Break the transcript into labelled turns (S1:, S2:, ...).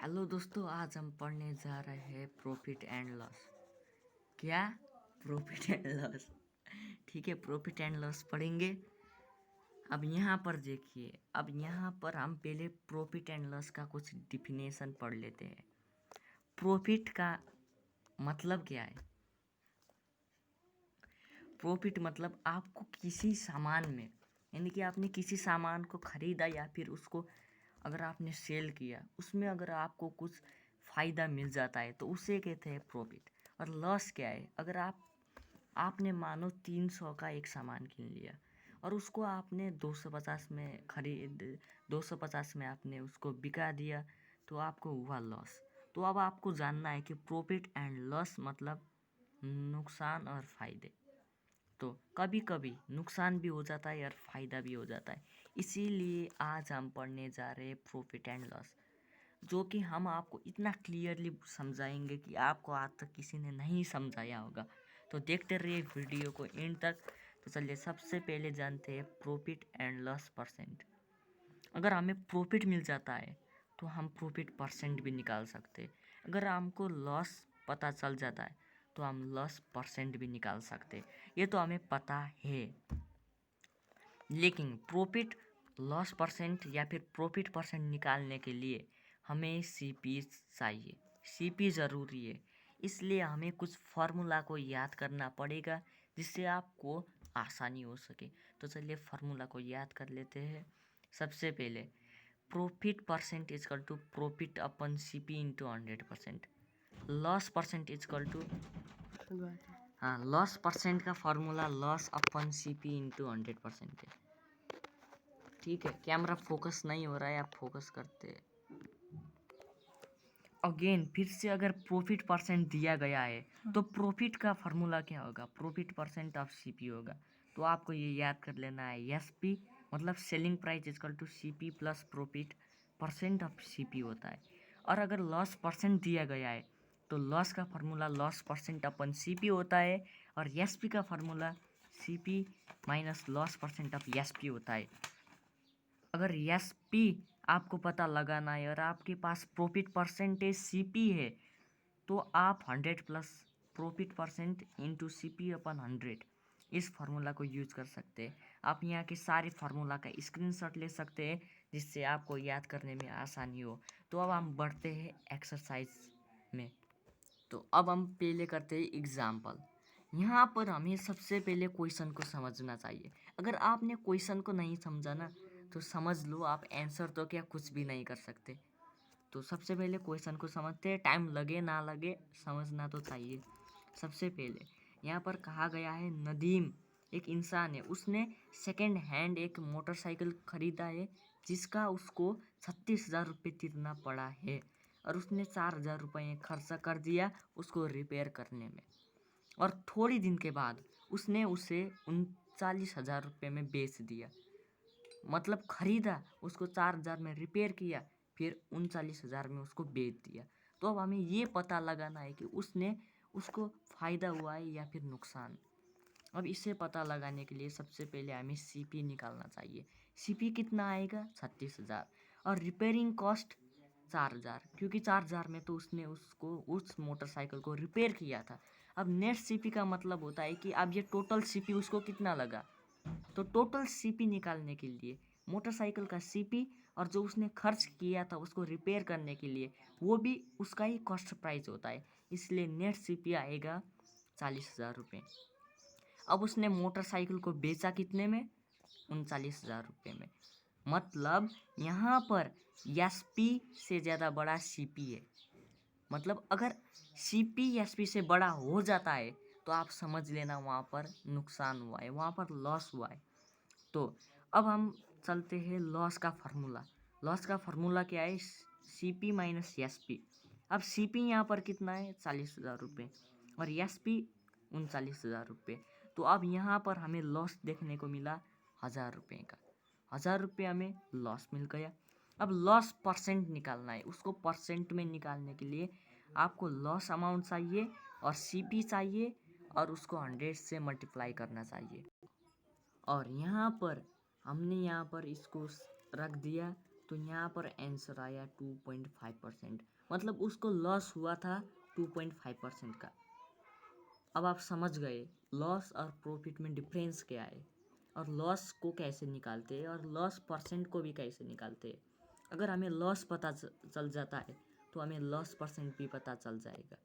S1: Hello दोस्तों, आज हम पढ़ने जा रहे हैं प्रॉफिट एंड लॉस। क्या? Profit and loss. ठीक है, प्रॉफिट एंड लॉस पढ़ेंगे। अब यहाँ पर देखिए, अब यहाँ पर हम पहले प्रॉफिट एंड लॉस का कुछ डिफिनेशन पढ़ लेते हैं। प्रॉफिट का मतलब क्या है? प्रॉफिट मतलब आपको किसी सामान में, यानी कि आपने किसी सामान को खरीदा या फिर उसको अगर आपने सेल किया, उसमें अगर आपको कुछ फ़ायदा मिल जाता है तो उसे कहते हैं प्रॉफिट। और लॉस क्या है? अगर आपने मानो 300 का एक सामान किन लिया और उसको आपने 250 में खरीद 250 में आपने उसको बिका दिया, तो आपको हुआ लॉस। तो अब आपको जानना है कि प्रॉफिट एंड लॉस मतलब नुकसान और फायदे। तो कभी कभी नुकसान भी हो जाता है और फायदा भी हो जाता है। इसीलिए आज हम पढ़ने जा रहे हैं प्रॉफिट एंड लॉस, जो कि हम आपको इतना क्लियरली समझाएंगे कि आपको आज तक किसी ने नहीं समझाया होगा। तो देखते रहिए वीडियो को एंड तक। तो चलिए सबसे पहले जानते हैं प्रॉफिट एंड लॉस परसेंट। अगर हमें प्रॉफिट मिल जाता है तो हम प्रॉफिट परसेंट भी निकाल सकते हैं। अगर हमको लॉस पता चल जाता है तो हम लॉस परसेंट भी निकाल सकते हैं। ये तो हमें पता है। लेकिन प्रॉफिट लॉस परसेंट या फिर प्रॉफिट परसेंट निकालने के लिए हमें सीपी चाहिए। सीपी ज़रूरी है। इसलिए हमें कुछ फार्मूला को याद करना पड़ेगा जिससे आपको आसानी हो सके। तो चलिए फार्मूला को याद कर लेते हैं। सबसे पहले profit percent is equal to profit upon CP into 100%। Loss percent is equal to, हाँ, लॉस परसेंट का formula loss upon CP into 100% है। ठीक है, कैमरा फोकस नहीं हो रहा है, आप फोकस करते हैं। अगेन फिर से अगर प्रॉफिट परसेंट दिया गया है तो प्रॉफिट का फार्मूला क्या होगा? प्रॉफिट परसेंट ऑफ सीपी होगा। तो आपको ये याद कर लेना है, एसपी मतलब selling price is equal to CP plus profit percent of CP होता है। और अगर लॉस परसेंट दिया गया है तो लॉस का फार्मूला लॉस परसेंट अपन सीपी होता है और एसपी का formula CP minus loss percent of SP होता है। अगर एसपी आपको पता लगाना है और आपके पास प्रॉफिट परसेंटेज सीपी है तो आप 100 plus profit percent into CP अपन 100 इस फार्मूला को यूज कर सकते हैं। आप यहाँ के सारे फार्मूला का स्क्रीनशॉट ले सकते हैं जिससे आपको याद करने में आसानी हो। तो अब हम बढ़ते हैं एक्सरसाइज में। तो अब हम पहले करते हैं एग्जाम्पल। यहाँ पर हमें सबसे पहले क्वेश्चन को समझना चाहिए। अगर आपने क्वेश्चन को नहीं समझा ना तो समझ लो आप आंसर तो क्या कुछ भी नहीं कर सकते। तो सबसे पहले क्वेश्चन को समझते हैं, टाइम लगे ना लगे समझना तो चाहिए। सबसे पहले यहाँ पर कहा गया है नदीम एक इंसान है, उसने सेकेंड हैंड एक मोटरसाइकिल खरीदा है जिसका उसको 36,000 रुपये देना पड़ा है और उसने 4,000 रुपये खर्चा कर दिया उसको रिपेयर करने में। और थोड़ी दिन के बाद उसने उसे 39,000 रुपये में बेच दिया। मतलब खरीदा, उसको 4,000 में रिपेयर किया, फिर 39,000 में उसको बेच दिया। तो अब हमें ये पता लगाना है कि उसको फ़ायदा हुआ है या फिर नुकसान। अब इसे पता लगाने के लिए सबसे पहले हमें सीपी निकालना चाहिए। सीपी कितना आएगा? 36,000। और रिपेयरिंग कॉस्ट 4,000, क्योंकि 4,000 में तो उसने उसको उस मोटरसाइकिल को रिपेयर किया था। अब नेट सीपी का मतलब होता है कि अब ये टोटल सीपी उसको कितना लगा। तो टोटल सीपी निकालने के लिए मोटरसाइकिल का सीपी और जो उसने खर्च किया था उसको रिपेयर करने के लिए वो भी उसका ही कॉस्ट प्राइस होता है। इसलिए नेट सीपी आएगा 40,000 रुपये। अब उसने मोटरसाइकिल को बेचा कितने में? 39,000 रुपये में। मतलब यहाँ पर एसपी से ज़्यादा बड़ा सीपी है। मतलब अगर सीपी एसपी से बड़ा हो जाता है तो आप समझ लेना वहाँ पर नुकसान हुआ है, वहाँ पर लॉस हुआ है। तो अब हम चलते हैं लॉस का फार्मूला। लॉस का फार्मूला क्या है? CP minus SP. अब सीपी यहाँ पर कितना है? 40,000 रुपये और एसपी 39,000 रुपये। तो अब यहाँ पर हमें लॉस देखने को मिला 1,000 रुपये का। 1,000 रुपये हमें लॉस मिल गया। अब लॉस परसेंट निकालना है। उसको परसेंट में निकालने के लिए आपको लॉस अमाउंट चाहिए और सीपी चाहिए और उसको 100 से मल्टीप्लाई करना चाहिए। और यहाँ पर हमने यहाँ पर इसको रख दिया तो यहाँ पर आंसर आया 2.5%, मतलब उसको लॉस हुआ था 2.5% का। अब आप समझ गए लॉस और प्रॉफिट में डिफरेंस क्या है, और लॉस को कैसे निकालते हैं और लॉस परसेंट को भी कैसे निकालते हैं। अगर हमें लॉस पता चल जाता है तो हमें लॉस परसेंट भी पता चल जाएगा।